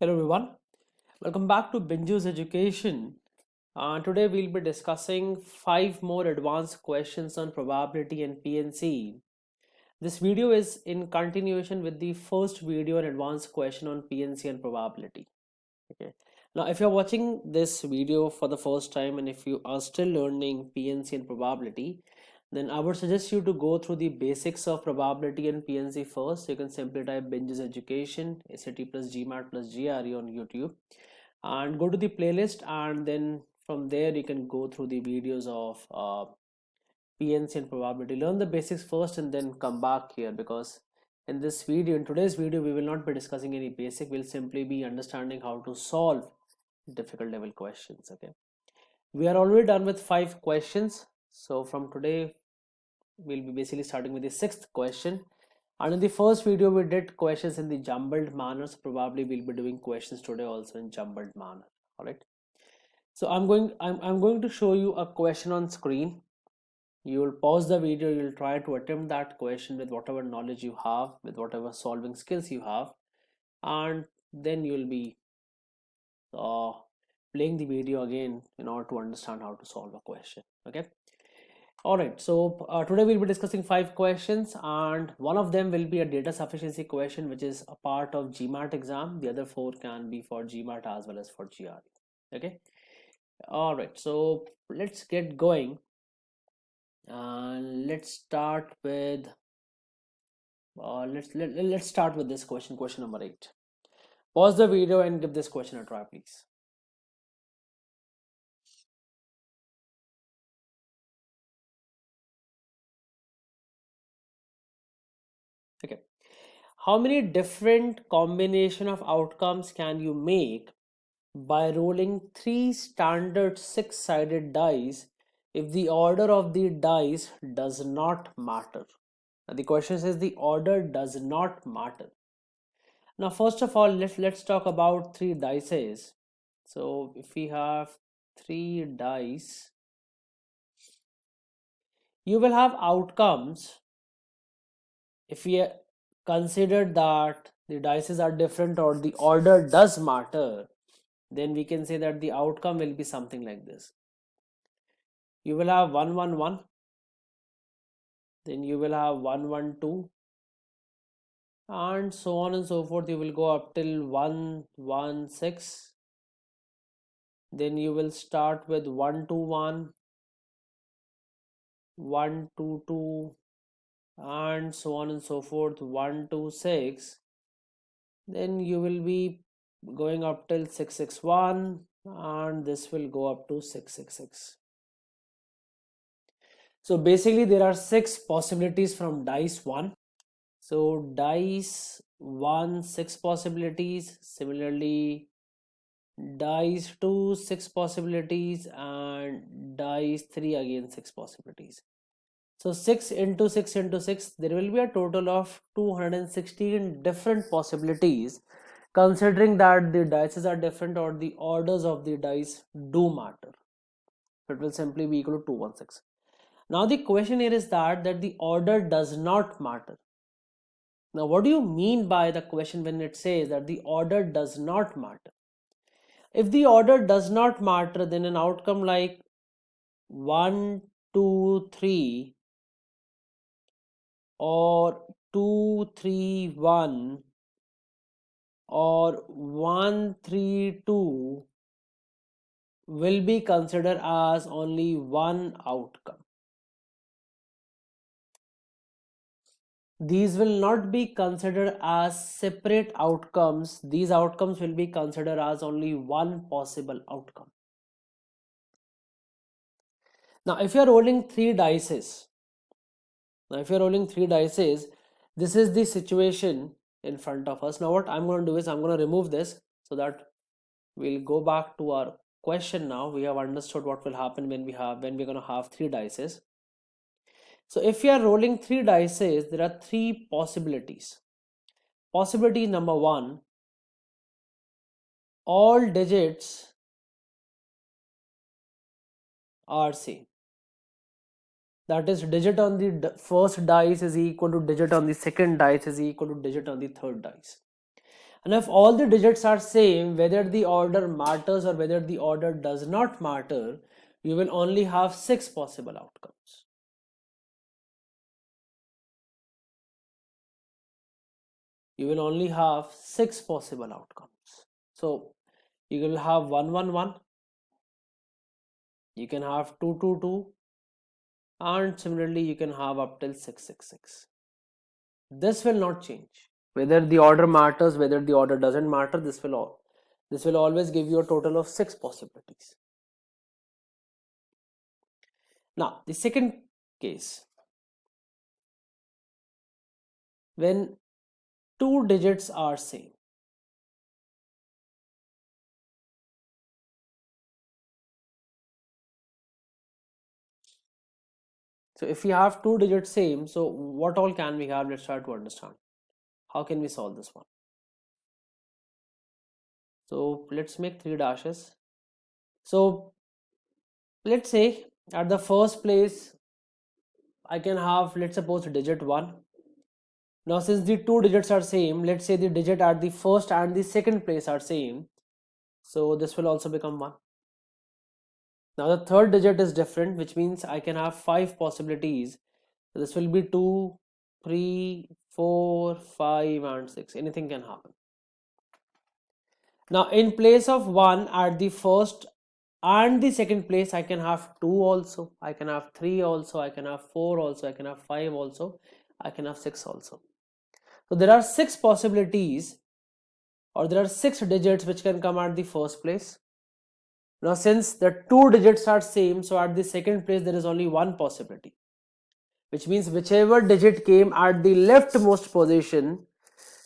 Hello everyone, welcome back to Benju's Education. Today we'll be discussing 5 more advanced questions on probability and PnC. This video is in continuation with the first video and advanced question on PnC and probability. Okay. Now, if you're watching this video for the first time and if you are still learning PnC and probability, then I would suggest you to go through the basics of probability and PnC first. You can simply type Benju's Education, ACT plus GMAT plus GRE on YouTube and go to the playlist, and then from there you can go through the videos of PnC and probability. Learn the basics first and then come back here, because in today's video, we will not be discussing any basic. We'll simply be understanding how to solve difficult level questions. Okay, we are already done with 5 questions. So from today, we'll be basically starting with the 6th question. And in the first video, we did questions in the jumbled manner. So probably we'll be doing questions today also in jumbled manner. All right. So I'm going to show you a question on screen. You will pause the video, you'll try to attempt that question with whatever knowledge you have, with whatever solving skills you have, and then you'll be uh, playing the video again in order to understand how to solve a question. Okay. All right. So today we'll be discussing 5 questions, and one of them will be a data sufficiency question, which is a part of GMAT exam. The other 4 can be for GMAT as well as for GRE. Okay. All right. So let's get going. Let's start with let's start with this question number 8. Pause the video and give this question a try, please. Okay, how many different combination of outcomes can you make by rolling 3 standard 6-sided dice if the order of the dice does not matter? Now, the question says the order does not matter. Now, first of all, let's talk about 3 dices. So if we have 3 dice, you will have outcomes. If we consider that the dices are different or the order does matter, then we can say that the outcome will be something like this. You will have 1 1 1, then you will have 1 1 2, and so on and so forth. You will go up till 1 1 6. Then you will start with 1 2 1, 1 2 2, and so on and so forth, 1 2 6. Then you will be going up till 6 6 1, and this will go up to 6 6 6. So basically there are 6 possibilities from dice 1. So dice 1 6 possibilities, similarly dice 2 6 possibilities, and dice 3 again 6 possibilities. So 6 into 6 into 6, there will be a total of 216 different possibilities, considering that the dices are different or the orders of the dice do matter. So it will simply be equal to 216. Now the question here is that the order does not matter. Now what do you mean by the question when it says that the order does not matter? If the order does not matter, then an outcome like 1 2 3 or 2 3 1 or 1 3 2 will be considered as only one outcome. These will not be considered as separate outcomes. These outcomes will be considered as only one possible outcome. Now if you are rolling 3 dices, this is the situation in front of us. Now what I'm going to do is I'm going to remove this so that we'll go back to our question. Now we have understood what will happen when we're going to have 3 dices. So if we are rolling 3 dices, there are 3 possibilities. Possibility number 1, all digits are same. That is, digit on the first dice is equal to digit on the second dice is equal to digit on the third dice. And if all the digits are same, whether the order matters or whether the order does not matter, you will only have 6 possible outcomes. You will only have 6 possible outcomes. So you will have 1 1 1, you can have 2 2 2, and similarly you can have up till 6 6 6. This will not change. Whether the order matters, whether the order doesn't matter, this will always give you a total of 6 possibilities. Now, the second case, when two digits are same. So if we have two digits same, so what all can we have? Let's try to understand. How can we solve this one? So let's make 3 dashes. So let's say at the first place, I can have, let's suppose, digit 1. Now since the two digits are same, let's say the digit at the first and the second place are same. So this will also become 1. Now the third digit is different, which means I can have 5 possibilities. So this will be 2, 3, 4, 5 and 6. Anything can happen. Now in place of 1 at the first and the second place, I can have 2 also, I can have 3 also, I can have 4 also, I can have 5 also, I can have 6 also. So there are 6 possibilities, or there are 6 digits which can come at the first place. Now since the two digits are same, so at the second place there is only one possibility, which means whichever digit came at the leftmost position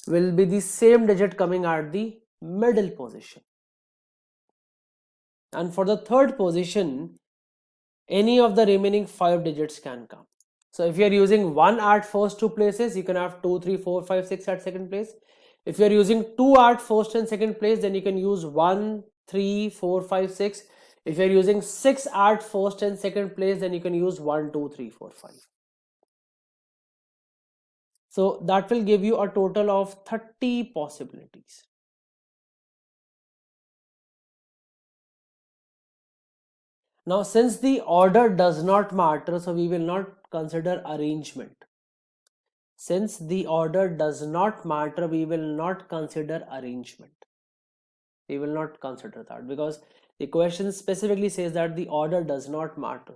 will be the same digit coming at the middle position. And for the third position, any of the remaining 5 digits can come. So if you are using 1 at first two places, you can have 2, 3, 4, 5, 6 at second place. If you are using 2 at first and second place, then you can use 1, 3, 4, 5, 6. If you are using 6 at first and second place, then you can use 1, 2, 3, 4, 5. So that will give you a total of 30 possibilities. Now since the order does not matter, so we will not consider arrangement. Since the order does not matter, we will not consider arrangement. We will not consider that because the question specifically says that the order does not matter.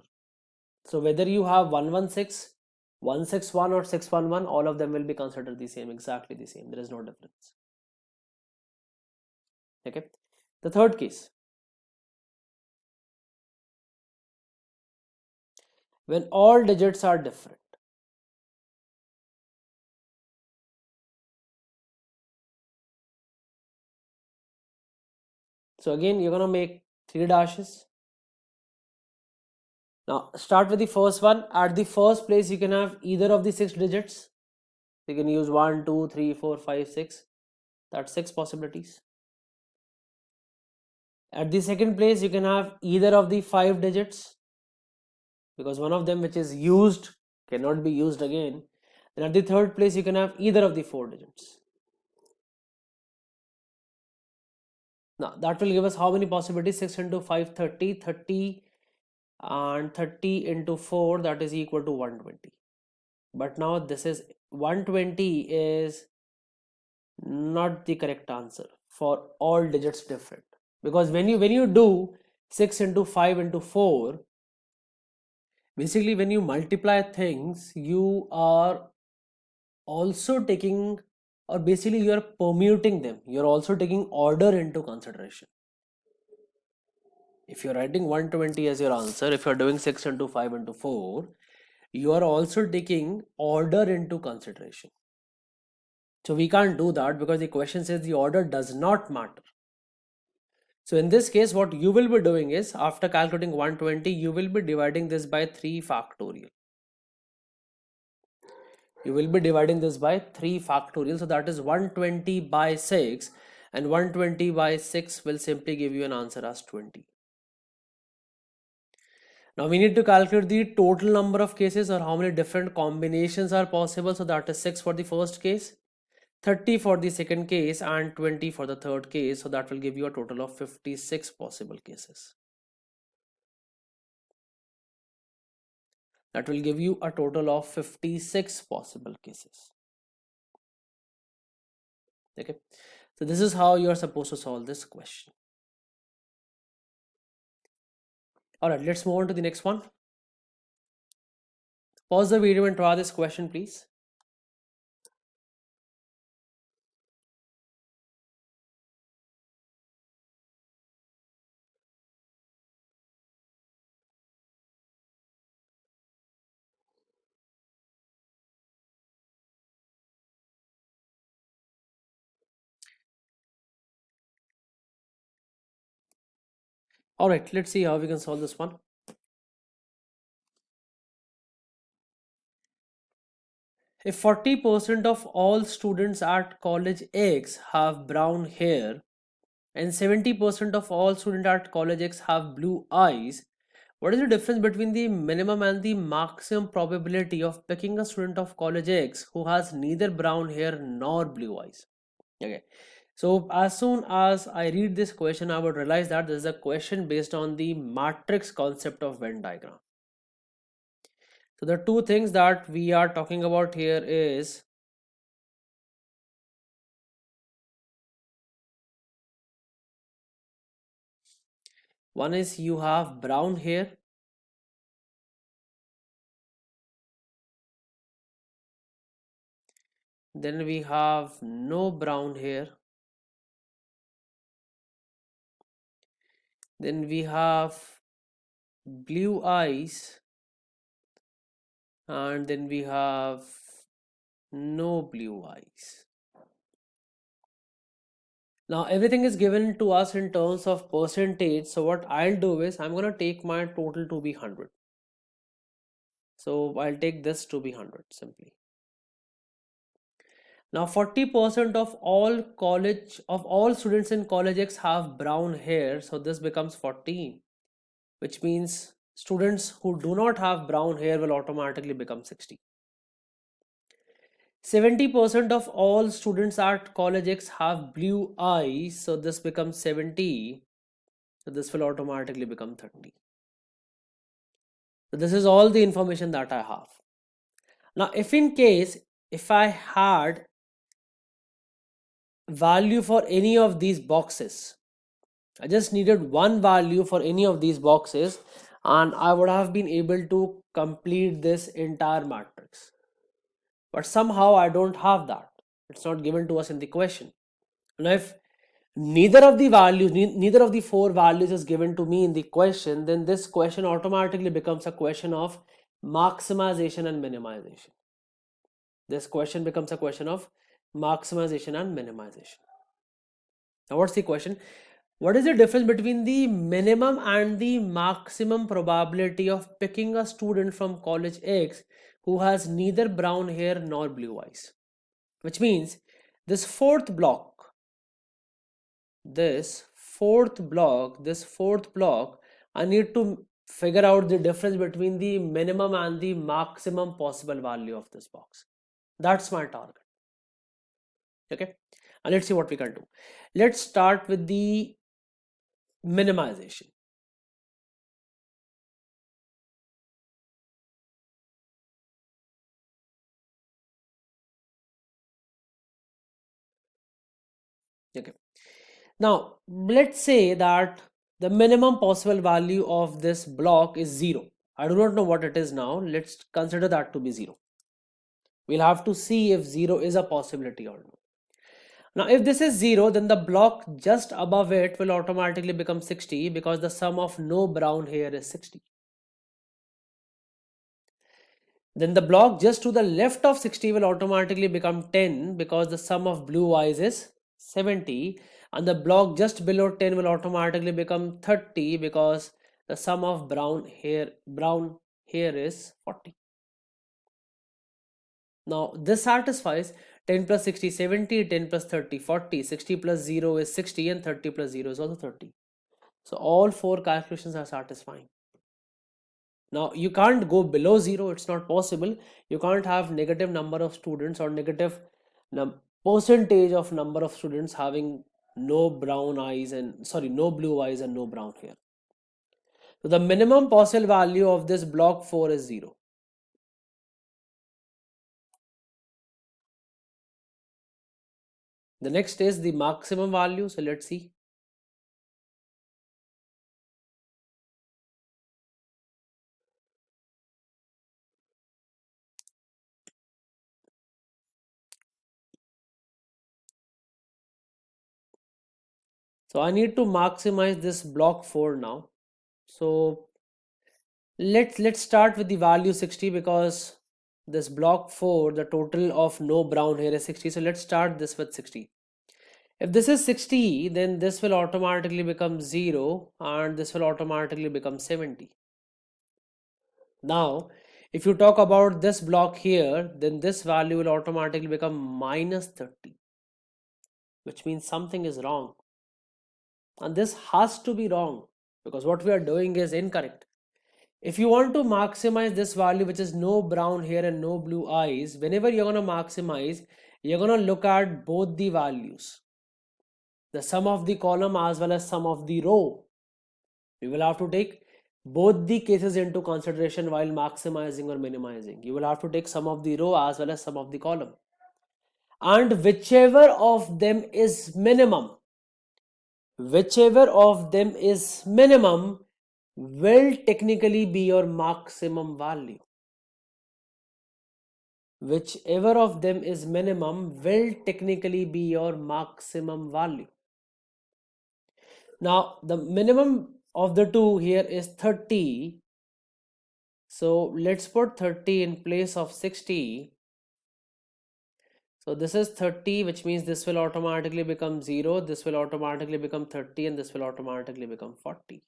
So whether you have 116, 161 or 611, all of them will be considered the same, exactly the same. There is no difference. Okay. The third case, when all digits are different. So again, you're going to make 3 dashes. Now start with the first one. At the first place, you can have either of the 6 digits. You can use 1, 2, 3, 4, 5, 6. That's 6 possibilities. At the second place, you can have either of the 5 digits, because one of them which is used cannot be used again. Then at the third place, you can have either of the 4 digits. Now that will give us how many possibilities? 6 into 5, 30, 30 and 30 into 4, that is equal to 120. But now this is 120 is not the correct answer for all digits different, because when you do 6 into 5 into 4, basically when you multiply things, you are also taking, or basically you are permuting them, you're also taking order into consideration. If you're writing 120 as your answer, if you're doing 6 into 5 into 4, you are also taking order into consideration. So we can't do that because the question says the order does not matter. So in this case, what you will be doing is, after calculating 120, you will be dividing this by 3 factorial. You will be dividing this by 3 factorial. So that is 120 by 6, and 120 by 6 will simply give you an answer as 20. Now we need to calculate the total number of cases, or how many different combinations are possible. So that is 6 for the first case, 30 for the second case, and 20 for the third case. So that will give you a total of 56 possible cases. That will give you a total of 56 possible cases. Okay. So this is how you are supposed to solve this question. All right, let's move on to the next one. Pause the video and try this question, please. All right, let's see how we can solve this one. If 40% of all students at college X have brown hair and 70% of all students at college X have blue eyes, what is the difference between the minimum and the maximum probability of picking a student of college X who has neither brown hair nor blue eyes? Okay. So as soon as I read this question, I would realize that this is a question based on the matrix concept of Venn diagram. So the two things that we are talking about here is one is you have brown hair, then we have no brown hair, then we have blue eyes, and then we have no blue eyes. Now everything is given to us in terms of percentage. So what I'll do is I'm going to take my total to be 100. So I'll take this to be 100 simply. Now 40% of all students in college X have brown hair. So this becomes 40, which means students who do not have brown hair will automatically become 60. 70% of all students at college X have blue eyes. So this becomes 70. So this will automatically become 30. So this is all the information that I have. Now, if I had value for any of these boxes, I just needed one value for any of these boxes and I would have been able to complete this entire matrix. But somehow I don't have that. It's not given to us in the question. Now, if neither of the four values is given to me in the question, then this question automatically becomes a question of maximization and minimization. This question becomes a question of maximization and minimization. Now, what's the question? What is the difference between the minimum and the maximum probability of picking a student from college X who has neither brown hair nor blue eyes? Which means this fourth block, I need to figure out the difference between the minimum and the maximum possible value of this box. That's my target. Okay, and let's see what we can do. Let's start with the minimization. Okay, now let's say that the minimum possible value of this block is 0. I do not know what it is now. Let's consider that to be 0. We'll have to see if 0 is a possibility or not. Now, if this is 0, then the block just above it will automatically become 60 because the sum of no brown hair is 60. Then the block just to the left of 60 will automatically become 10 because the sum of blue eyes is 70. And the block just below 10 will automatically become 30 because the sum of brown hair is 40. Now this satisfies 10 plus 60 70, 10 plus 30 40, 60 plus 0 is 60 and 30 plus 0 is also 30. So all four calculations are satisfying. Now you can't go below 0, it's not possible. You can't have negative number of students or negative percentage of number of students having no brown eyes and no blue eyes and no brown hair. So the minimum possible value of this block 4 is 0. The next is the maximum value. So let's see. So I need to maximize this block 4 now. So let's start with the value 60, because this block 4, the total of no brown hair is 60. So let's start this with 60. If this is 60, then this will automatically become 0 and this will automatically become 70. Now, if you talk about this block here, then this value will automatically become minus 30, which means something is wrong. And this has to be wrong because what we are doing is incorrect. If you want to maximize this value, which is no brown hair and no blue eyes, whenever you're going to maximize, you're going to look at both the values, the sum of the column as well as sum of the row. You will have to take both the cases into consideration while maximizing or minimizing. You will have to take sum of the row as well as sum of the column. And whichever of them is minimum will technically be your maximum value. Whichever of them is minimum will technically be your maximum value. Now, the minimum of the two here is 30. So let's put 30 in place of 60. So this is 30, which means this will automatically become 0, this will automatically become 30, and this will automatically become 40.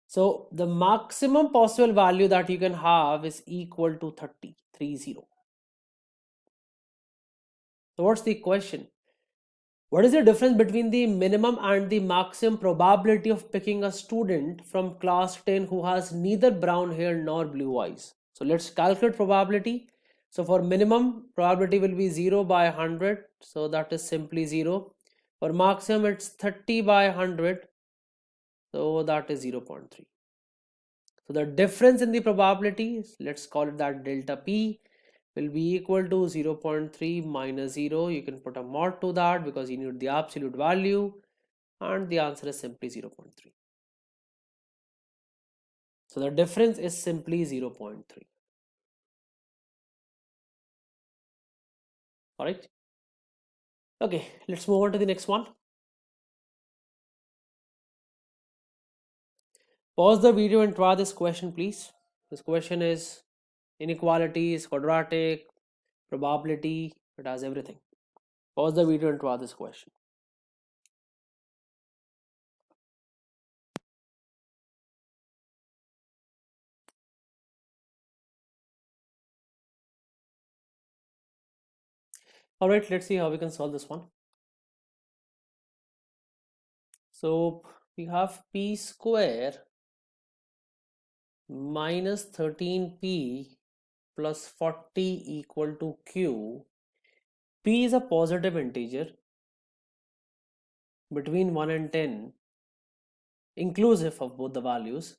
So the maximum possible value that you can have is equal to 30, 30. So what's the question? What is the difference between the minimum and the maximum probability of picking a student from class 10 who has neither brown hair nor blue eyes? So let's calculate probability. So for minimum, probability will be 0 by 100. So that is simply 0. For maximum, it's 30 by 100. So that is 0.3. So the difference in the probabilities, let's call it that delta P, will be equal to 0.3 minus 0. You can put a mod to that because you need the absolute value, and the answer is simply 0.3. So the difference is simply 0.3. All right. Okay, let's move on to the next one. Pause the video and try this question, please. This question is inequalities, quadratic, probability, it has everything. Pause the video and try this question. All right, let's see how we can solve this one. So we have p square minus 13p plus 40 equal to q. P is a positive integer between 1 and 10, inclusive of both the values.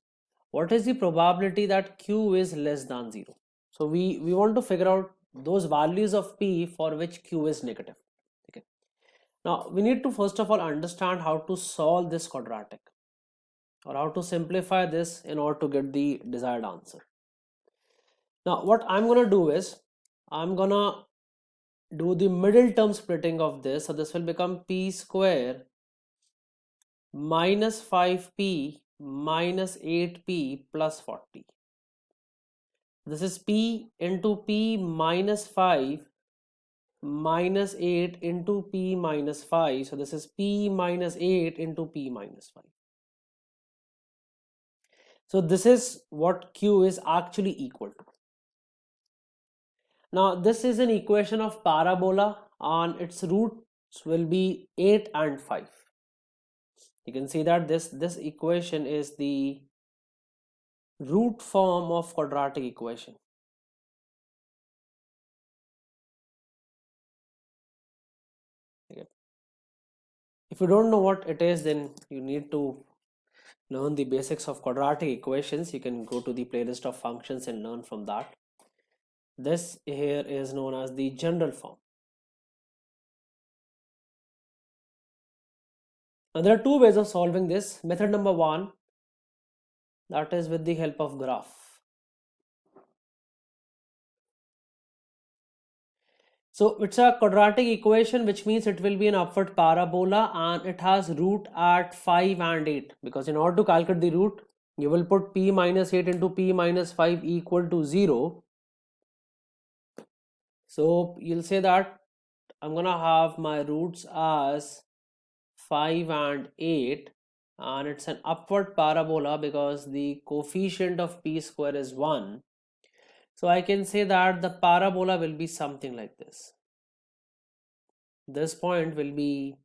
What is the probability that q is less than 0? So we want to figure out those values of p for which q is negative. Okay. Now we need to first of all understand how to solve this quadratic, or how to simplify this in order to get the desired answer. Now what I'm gonna do is I'm gonna do the middle term splitting of this. So this will become p square minus 5p minus 8p plus 40. This is p into p minus 5 minus 8 into p minus 5. So this is p minus 8 into p minus 5. So this is what q is actually equal to. Now this is an equation of parabola and its roots will be 8 and 5. You can see that this equation is the root form of quadratic equation. If you don't know what it is, then you need to learn the basics of quadratic equations. You can go to the playlist of functions and learn from that. This here is known as the general form. Now there are two ways of solving this. Method number one, that is with the help of graph. So it's a quadratic equation, which means it will be an upward parabola and it has root at 5 and 8, because in order to calculate the root, you will put p minus 8 into p minus 5 equal to 0. So you'll say that I'm gonna have my roots as 5 and 8, and it's an upward parabola because the coefficient of p square is 1. So I can say that the parabola will be something like this. This point will be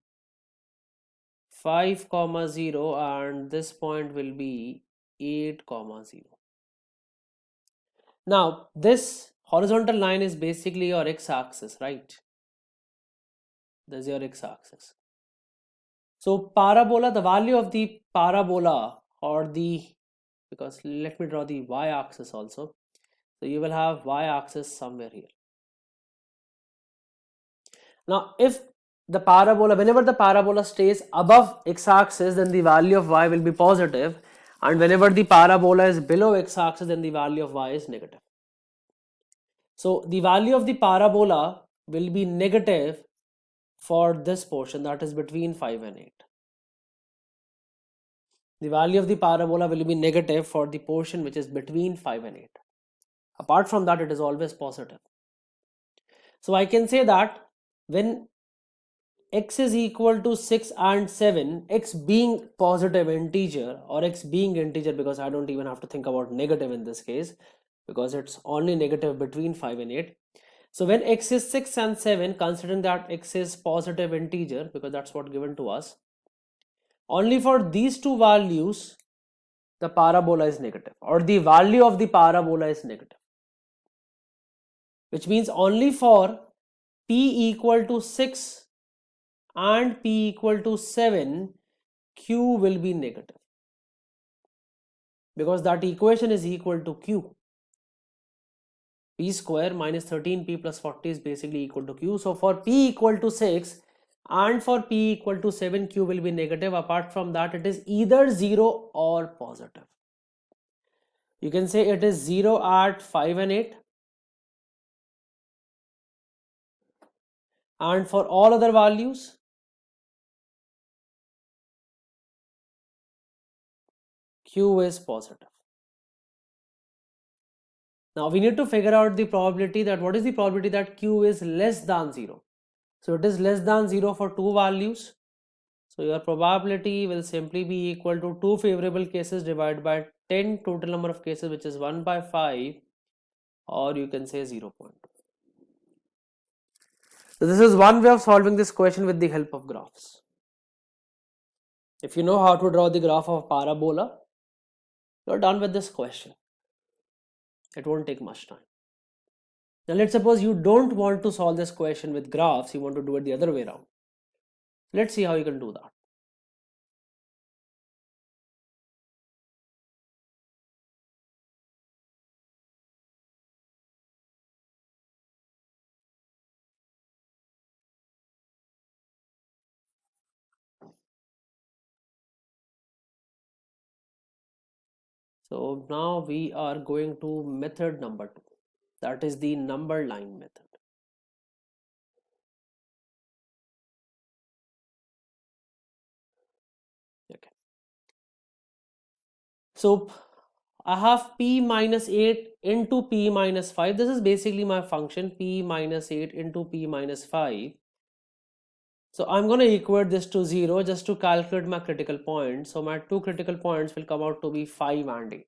5 comma 0 and this point will be 8 comma 0. Now this horizontal line is basically your x-axis, right? This is your x-axis. So parabola, the value of the parabola, or the, because let me draw the y-axis also. So you will have y-axis somewhere here. Now if the parabola, whenever the parabola stays above x-axis, then the value of y will be positive, and whenever the parabola is below x-axis, then the value of y is negative. So the value of the parabola will be negative for this portion, that is between 5 and 8. The value of the parabola will be negative for the portion which is between 5 and 8. Apart from that, it is always positive. So I can say that when x is equal to 6 and 7, x being positive integer, or x being integer, because I don't even have to think about negative in this case, because it's only negative between 5 and 8. So when x is 6 and 7, considering that x is positive integer, because that's what given to us, only for these two values the parabola is negative, or the value of the parabola is negative, which means only for p equal to 6 and p equal to 7, q will be negative, because that equation is equal to q. P square minus 13p plus 40 is basically equal to q. So for p equal to 6 and for p equal to 7, q will be negative. Apart from that, it is either 0 or positive. You can say it is 0 at 5 and 8, and for all other values q is positive. Now we need to figure out the probability, that what is the probability that q is less than 0. So it is less than 0 for two values. So your probability will simply be equal to 2 favorable cases divided by 10 total number of cases, which is 1 by 5, or you can say 0.2. So this is one way of solving this question with the help of graphs. If you know how to draw the graph of parabola, you're done with this question. It won't take much time. Now let's suppose you don't want to solve this question with graphs, you want to do it the other way around. Let's see how you can do that. So now we are going to method number 2. That is the number line method. Okay. So I have p minus 8 into p minus 5. This is basically my function, p minus 8 into p minus 5. So I'm going to equate this to 0 just to calculate my critical point. So my two critical points will come out to be 5 and 8.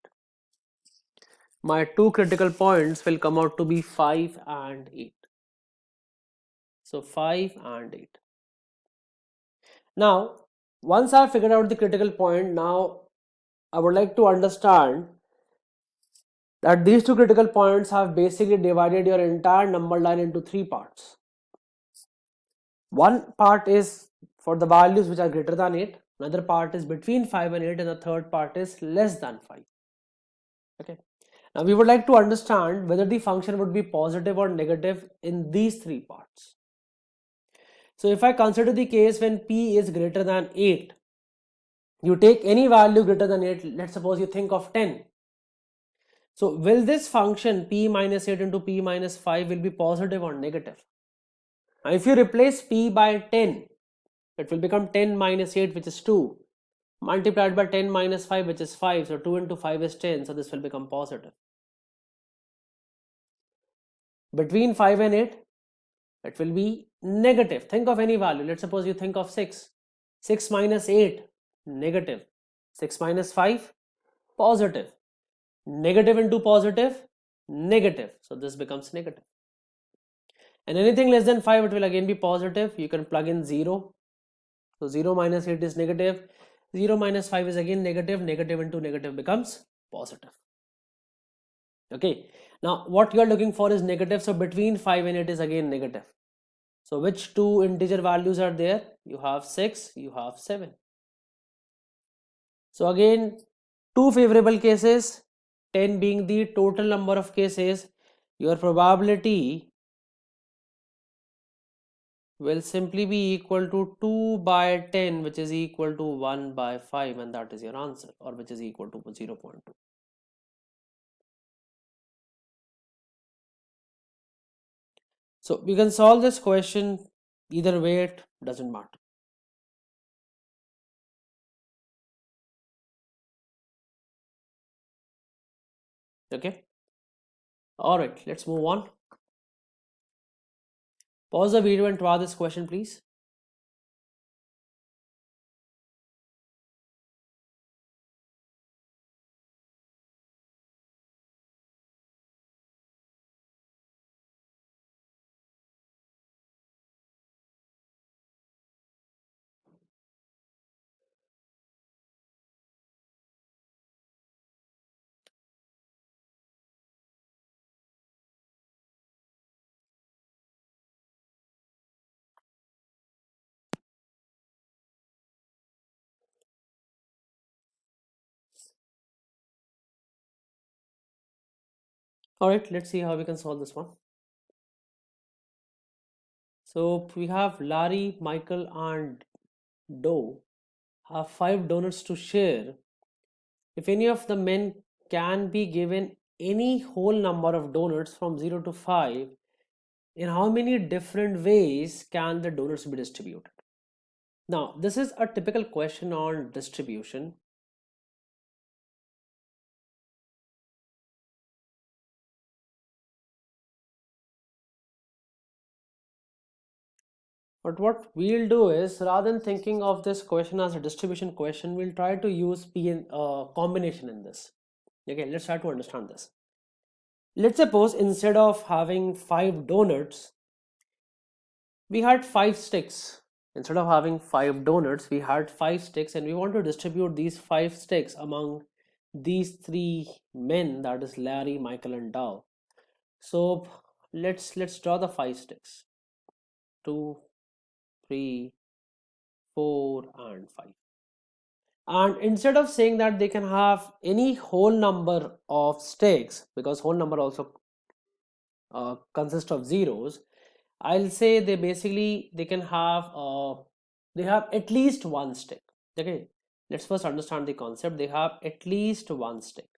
My two critical points will come out to be 5 and 8. So 5 and 8. Now, once I figured out the critical point, now I would like to understand that these two critical points have basically divided your entire number line into three parts. One part is for the values which are greater than 8, another part is between 5 and 8, and the third part is less than 5. Okay. Now we would like to understand whether the function would be positive or negative in these three parts. So if I consider the case when p is greater than 8, you take any value greater than 8, let's suppose you think of 10. So will this function p minus 8 into p minus 5 will be positive or negative? Now if you replace p by 10, it will become 10 minus 8, which is 2, multiplied by 10 minus 5, which is 5. So 2 into 5 is 10, so this will become positive. Between 5 and 8, it will be negative. Think of any value. Let's suppose you think of 6. 6 minus 8, negative. 6 minus 5, positive. Negative into positive, negative. So this becomes negative. And anything less than 5, it will again be positive. You can plug in 0. So 0 minus 8 is negative. 0 minus 5 is again negative. Negative into negative becomes positive. Okay. Now what you are looking for is negative. So between 5 and 8 is again negative. So which two integer values are there? You have 6, you have 7. So again, two favorable cases, 10 being the total number of cases, your probability will simply be equal to 2 by 10, which is equal to 1 by 5, and that is your answer, or which is equal to 0.2. So we can solve this question either way, it doesn't matter. Okay. All right, let's move on. Pause the video and try this question, please. All right, let's see how we can solve this one. So we have Larry, Michael, and Doe have 5 donuts to share. If any of the men can be given any whole number of donuts from 0 to 5, in how many different ways can the donuts be distributed? Now, this is a typical question on distribution. But what we'll do is, rather than thinking of this question as a distribution question, we'll try to use combination in this. Okay, let's try to understand this. Let's suppose instead of having 5 donuts, we had 5 sticks. Instead of having 5 donuts, we had 5 sticks, and we want to distribute these 5 sticks among these 3 men, that is Larry, Michael, and Dow. So let's draw the 5 sticks. 2, 3, 4, and 5. And instead of saying that they can have any whole number of sticks, because whole number also consists of zeros, I'll say they can have they have at least one stick. Okay, let's first understand the concept. They have at least one stick.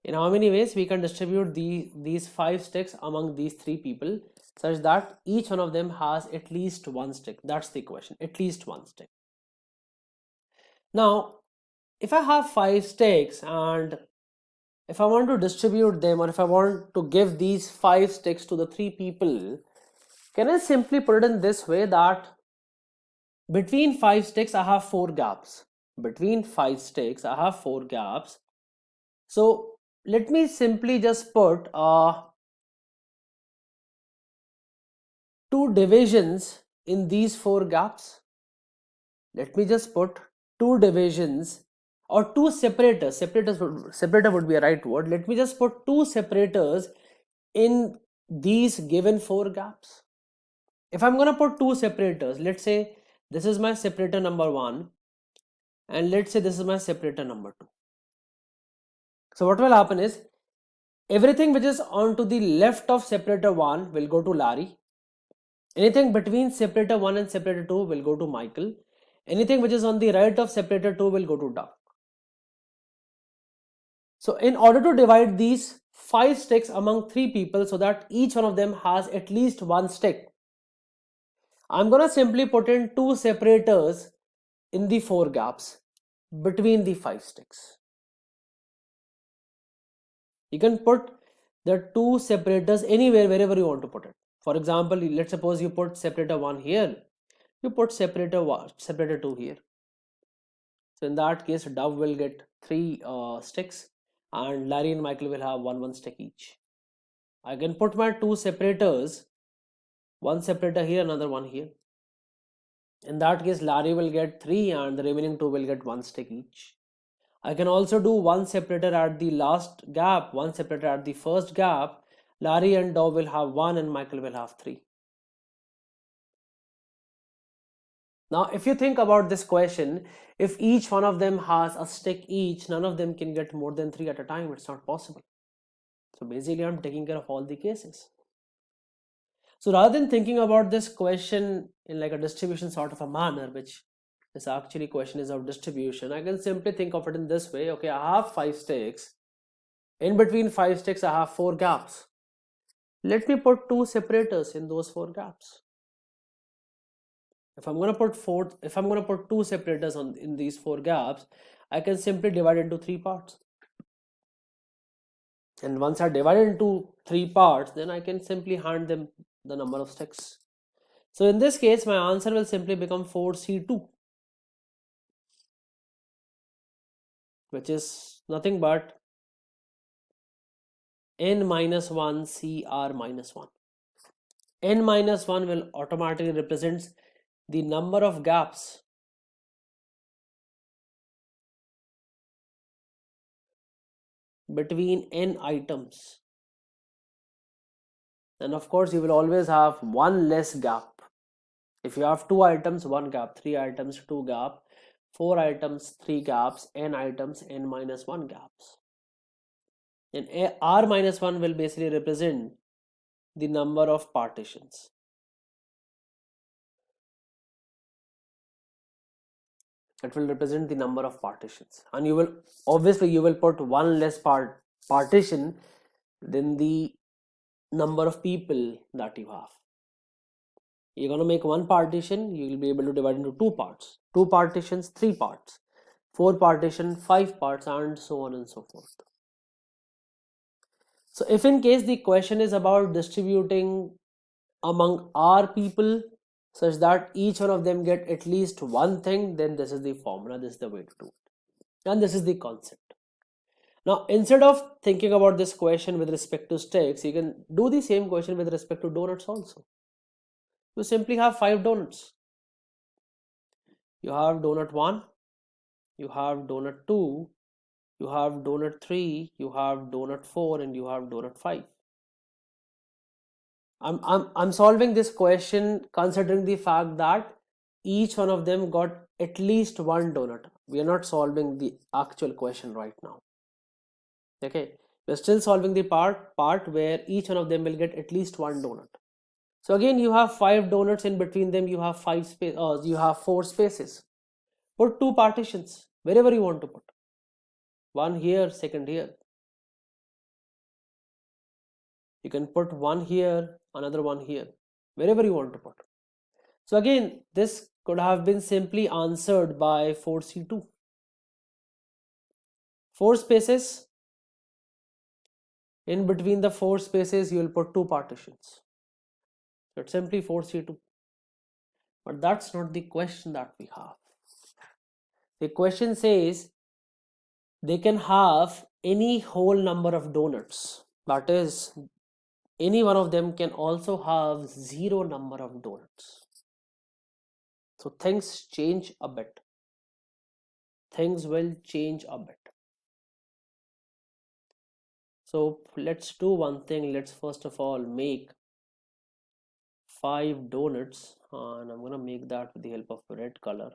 In how many ways we can distribute these 5 sticks among these 3 people such that each one of them has at least one stick? That's the question, at least one stick. Now, if I have 5 sticks and if I want to distribute them, or if I want to give these 5 sticks to the 3 people, can I simply put it in this way that between 5 sticks I have 4 gaps. Between 5 sticks I have 4 gaps. So let me simply just put 2 divisions in these 4 gaps. Let me just put 2 divisions or 2 separators. Separator would be a right word. Let me just put 2 separators in these given 4 gaps. If I'm going to put two separators, let's say this is my separator number 1 and let's say this is my separator number 2. So what will happen is everything which is onto the left of separator 1 will go to Larry. Anything between separator 1 and separator 2 will go to Michael. Anything which is on the right of separator 2 will go to Doug. So in order to divide these 5 sticks among 3 people so that each one of them has at least one stick, I'm going to simply put in 2 separators in the 4 gaps between the 5 sticks. You can put the 2 separators anywhere, wherever you want to put it. For example, let's suppose you put separator 1 here, you put separator 2 here. So in that case, Dove will get 3 sticks and Larry and Michael will have one stick each. I can put my 2 separators, one separator here, another one here. In that case, Larry will get 3 and the remaining 2 will get 1 stick each. I can also do one separator at the last gap, one separator at the first gap. Larry and Dove will have 1 and Michael will have 3. Now, if you think about this question, if each one of them has a stick each, none of them can get more than 3 at a time. It's not possible. So basically, I'm taking care of all the cases. So rather than thinking about this question in like a distribution sort of a manner, which this actually question is of distribution, I can simply think of it in this way. Okay, I have 5 sticks. In between 5 sticks, I have 4 gaps. Let me put 2 separators in those 4 gaps. If I'm going to put 2 separators in these 4 gaps, I can simply divide into 3 parts. And once I divide into 3 parts, then I can simply hand them the number of sticks. So in this case, my answer will simply become 4C2, which is nothing but n minus 1 CR minus 1. N minus 1 will automatically represent the number of gaps between n items. And of course, you will always have one less gap. If you have 2 items, 1 gap, 3 items, 2 gap, 4 items, 3 gaps, n items, n minus 1 gaps. And R minus 1 will basically represent the number of partitions. It will represent the number of partitions. And you will put one less partition than the number of people that you have. You're going to make one partition, you will be able to divide into 2 parts. 2 partitions, 3 parts. 4 partition, 5 parts, and so on and so forth. So if in case the question is about distributing among R people such that each one of them get at least one thing, then this is the formula, this is the way to do it. And this is the concept. Now, instead of thinking about this question with respect to sticks, you can do the same question with respect to donuts also. You simply have 5 donuts. You have donut 1, you have donut 2, you have donut 3, you have donut 4, and you have donut 5. I'm solving this question considering the fact that each one of them got at least one donut. We are not solving the actual question right now. Okay, we're still solving the part where each one of them will get at least one donut. So again, you have 5 donuts, in between them you have 4 spaces. Put 2 partitions wherever you want to put. One here, second here. You can put one here, another one here, wherever you want to put. So again, this could have been simply answered by 4C2. 4 spaces. In between the 4 spaces, you will put 2 partitions. So it's simply 4C2. But that's not the question that we have. The question says they can have any whole number of donuts. That is, any one of them can also have 0 number of donuts. So things change a bit. Things will change a bit. So let's do one thing. Let's first of all make 5 donuts, and I'm gonna make that with the help of red color.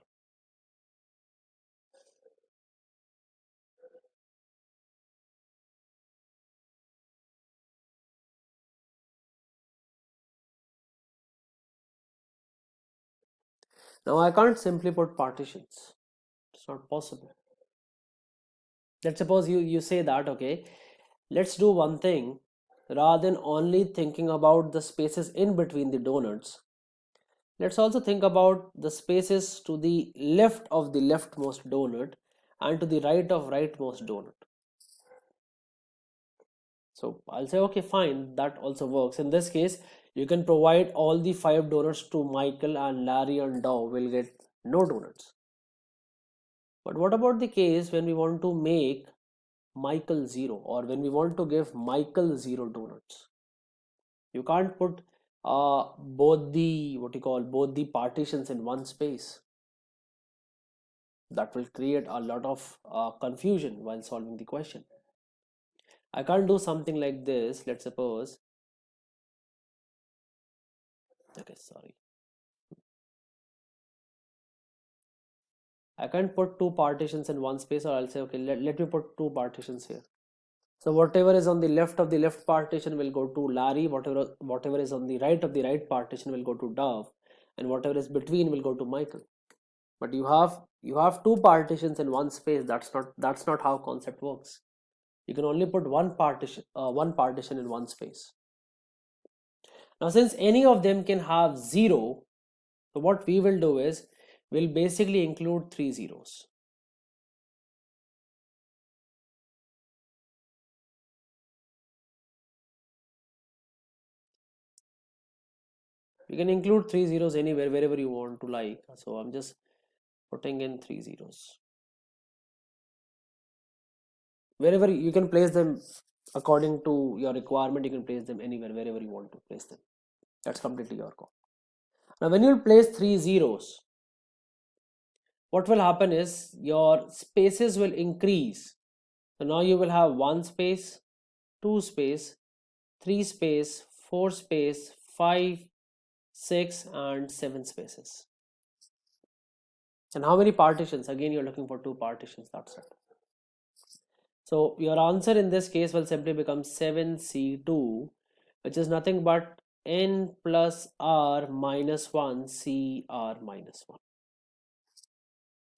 Now I can't simply put partitions. It's not possible. Let's suppose you say that, okay, let's do one thing. Rather than only thinking about the spaces in between the donuts, let's also think about the spaces to the left of the leftmost donut and to the right of rightmost donut. So I'll say, okay, fine, that also works. In this case, you can provide all the 5 donuts to Michael, and Larry and Dow will get no donuts. But what about the case when we want to make Michael 0, or when we want to give Michael 0 donuts? You can't put both the both the partitions in one space. That will create a lot of confusion while solving the question. I can't do something like this. Let's suppose, okay, sorry, I can't put 2 partitions in one space, or I'll say, okay, let me put 2 partitions here. So whatever is on the left of the left partition will go to Larry, whatever is on the right of the right partition will go to Dove, and whatever is between will go to Michael. But you have 2 partitions in one space. That's not how concept works. You can only put one partition in one space. Now since any of them can have 0, so what we will do is we'll basically include 3 zeros. You can include 3 zeros anywhere, wherever you want to like. So I'm just putting in 3 zeros. Wherever you can place them according to your requirement, you can place them anywhere, wherever you want to place them. That's completely your call. Now when you place 3 zeros, what will happen is your spaces will increase. So now you will have 1 space, 2 space, 3 space, 4 space, 5, 6 and 7 spaces. And how many partitions? Again, you're looking for 2 partitions, that's it. So your answer in this case will simply become 7C2, which is nothing but n plus r minus 1 cr minus 1.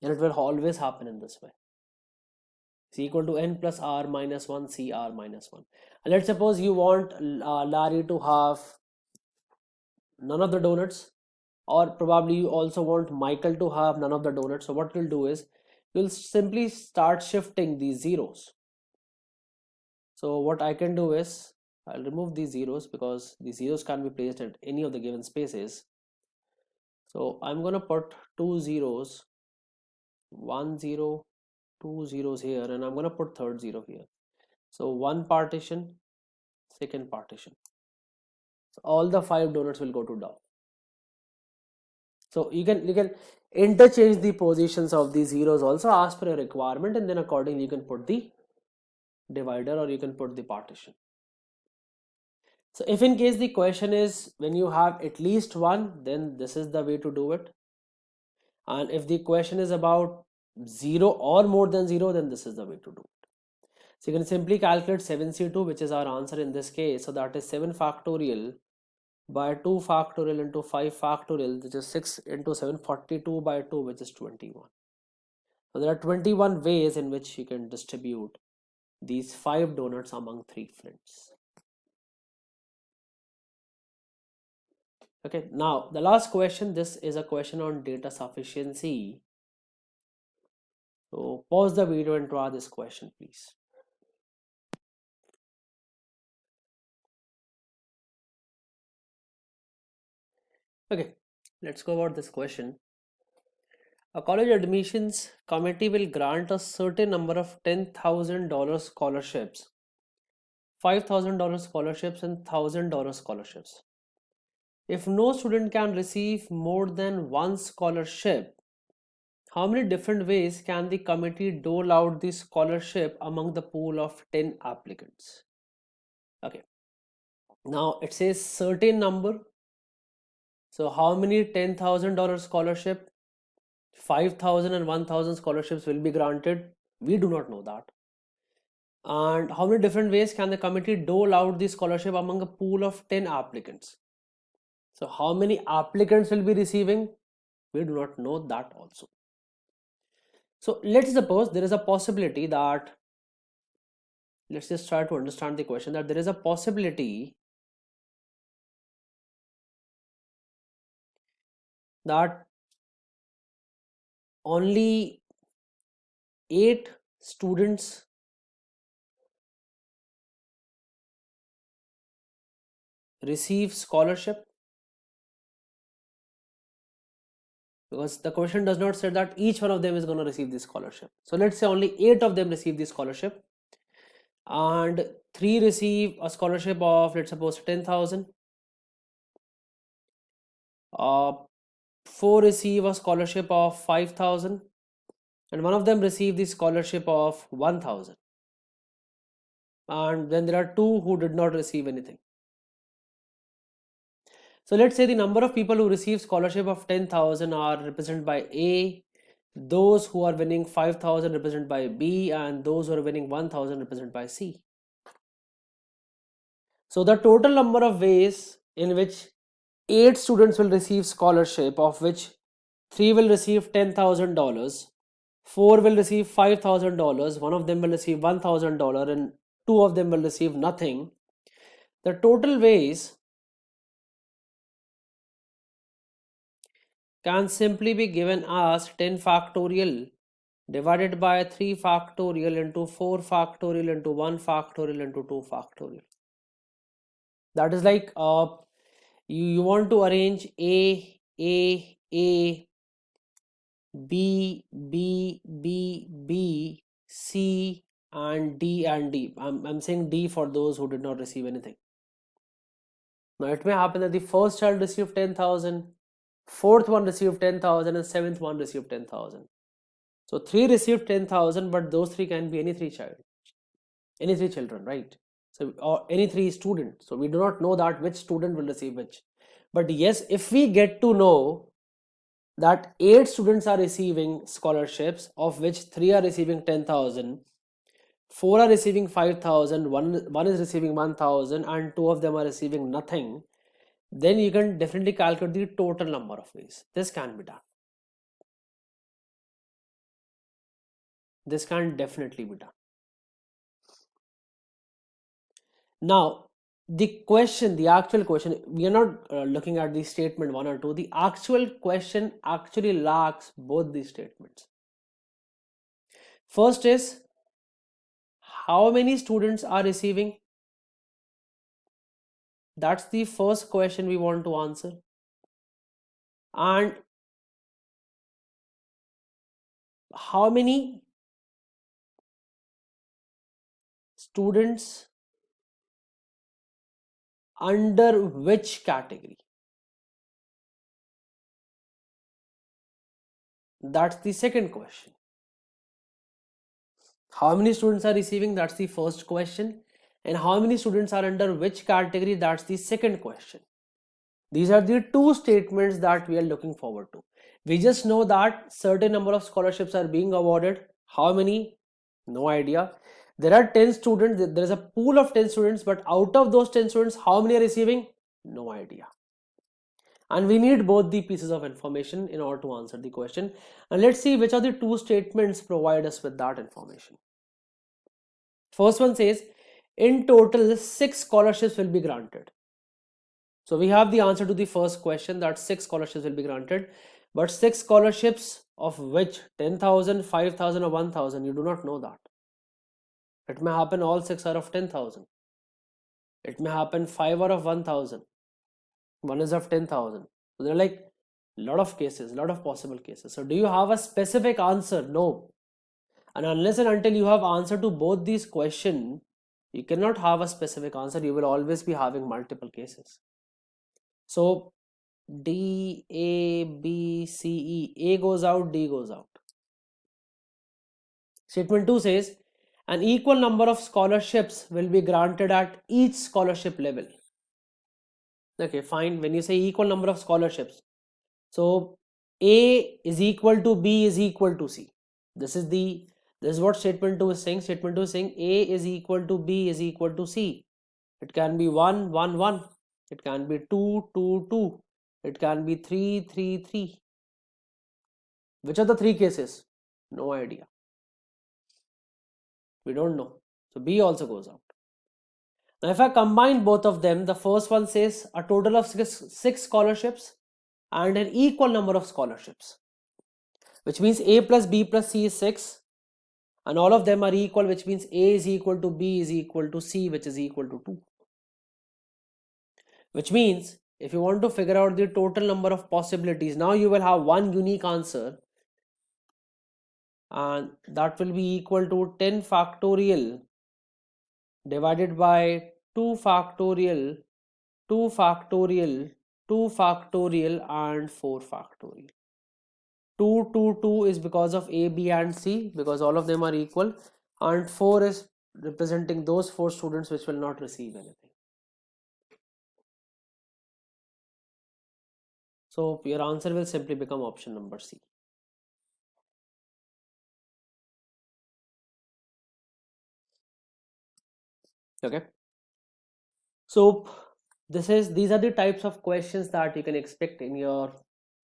And it will always happen in this way. Is equal to n plus r minus 1 cr minus 1. And let's suppose you want Larry to have none of the donuts, or probably you also want Michael to have none of the donuts. So what we'll do is we'll simply start shifting these zeros. So what I can do is I'll remove these zeros because the zeros can be placed at any of the given spaces. So I'm gonna put 2 zeros, 1 0, 2 zeros here, and I'm gonna put third 0 here. So one partition, second partition. So all the 5 donuts will go to down. So you can interchange the positions of these zeros also as per your requirement, and then accordingly you can put the divider or you can put the partition. So if in case the question is when you have at least one, then this is the way to do it. And if the question is about 0 or more than 0, then this is the way to do it. So you can simply calculate 7C2, which is our answer in this case. So that is 7 factorial by 2 factorial into 5 factorial, which is 6 into 7, 42 by 2, which is 21. So there are 21 ways in which you can distribute these 5 donuts among 3 friends. Okay, now the last question, this is a question on data sufficiency. So pause the video and draw this question, please. Okay, let's go about this question. A college admissions committee will grant a certain number of $10,000 scholarships, $5,000 scholarships, and $1,000 scholarships. If no student can receive more than one scholarship, how many different ways can the committee dole out the scholarship among the pool of 10 applicants? Okay. Now it says certain number. So how many $10,000 scholarship, 5,000 and 1,000 scholarships will be granted? We do not know that. And how many different ways can the committee dole out the scholarship among a pool of 10 applicants? So how many applicants will be receiving? We do not know that also. So let's suppose there is a possibility that, let's just try to understand the question, that there is a possibility that only 8 students receive scholarship, because the question does not say that each one of them is going to receive this scholarship. So let's say only 8 of them receive this scholarship, and 3 receive a scholarship of, let's suppose, 10,000, 4 receive a scholarship of 5,000, and one of them receive the scholarship of 1,000, and then there are 2 who did not receive anything. So let's say the number of people who receive scholarship of 10,000 are represented by A, those who are winning 5,000 represented by B, and those who are winning 1,000 represented by C. So the total number of ways in which 8 students will receive scholarship, of which 3 will receive $10,000, 4 will receive $5,000, one of them will receive $1,000, and 2 of them will receive nothing. The total ways can simply be given as 10 factorial divided by 3 factorial into 4 factorial into 1 factorial into 2 factorial. That is like you want to arrange A, B, B, B, B, C, and D and D. I'm saying D for those who did not receive anything. Now it may happen that the first child received 10,000, fourth one received 10,000, and seventh one received 10,000. So 3 received 10,000, but those 3 can be any 3 children, right? So, or any 3 students. So we do not know that which student will receive which. But yes, if we get to know that 8 students are receiving scholarships, of which 3 are receiving 10,000, 4 are receiving 5,000, one is receiving 1,000, and 2 of them are receiving nothing, then you can definitely calculate the total number of ways. This can be done. This can definitely be done. Now, the actual question, we are not looking at the statement 1 or 2. The actual question actually lacks both these statements. First is, how many students are receiving? That's the first question we want to answer. And how many students under which category? That's the second question. How many students are receiving? That's the first question. And how many students are under which category? That's the second question. These are the 2 statements that we are looking forward to. We just know that certain number of scholarships are being awarded. How many? No idea. There are 10 students. There is a pool of 10 students, but out of those 10 students, how many are receiving? No idea. And we need both the pieces of information in order to answer the question. And let's see which are the 2 statements provide us with that information. First one says, in total 6 scholarships will be granted. So we have the answer to the first question, that 6 scholarships will be granted, but 6 scholarships of which 10,000, 5,000 or 1,000, you do not know that. It may happen all 6 are of 10,000. It may happen 5 are of 1,000. One is of 10,000. So there are like a lot of cases, a lot of possible cases. So do you have a specific answer? No. And unless and until you have answer to both these questions, you cannot have a specific answer. You will always be having multiple cases. So D, A, B, C, E. A goes out, D goes out. Statement 2 says, an equal number of scholarships will be granted at each scholarship level. Okay, fine. When you say equal number of scholarships, so A is equal to B is equal to C. This is the this is what statement 2 is saying. Statement 2 is saying A is equal to B is equal to C. It can be 1, 1, 1. It can be 2, 2, 2. It can be 3, 3, 3. Which are the three cases? No idea. We don't know. So B also goes out. Now if I combine both of them, the first one says a total of six scholarships and an equal number of scholarships, which means A plus B plus C is 6, and all of them are equal, which means A is equal to B is equal to C, which is equal to 2. Which means if you want to figure out the total number of possibilities, now you will have one unique answer, and that will be equal to 10 factorial divided by 2 factorial, 2 factorial, 2 factorial and 4 factorial. 2, 2, 2 is because of A, B and C, because all of them are equal, and 4 is representing those 4 students which will not receive anything. So your answer will simply become option number C. Okay. So these are the types of questions that you can expect in your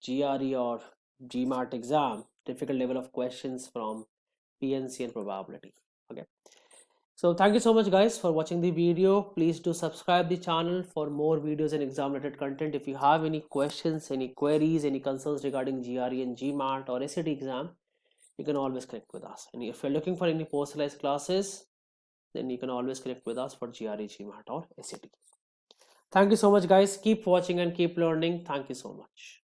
GRE or GMAT exam. Difficult level of questions from PnC and probability. Okay. So thank you so much guys for watching the video. Please do subscribe the channel for more videos and exam related content. If you have any questions, any queries, any concerns regarding GRE and GMAT or SAT exam, you can always connect with us. And if you're looking for any personalized classes, then you can always connect with us for GRE, GMAT or SAT. Thank you so much guys. Keep watching and keep learning. Thank you so much.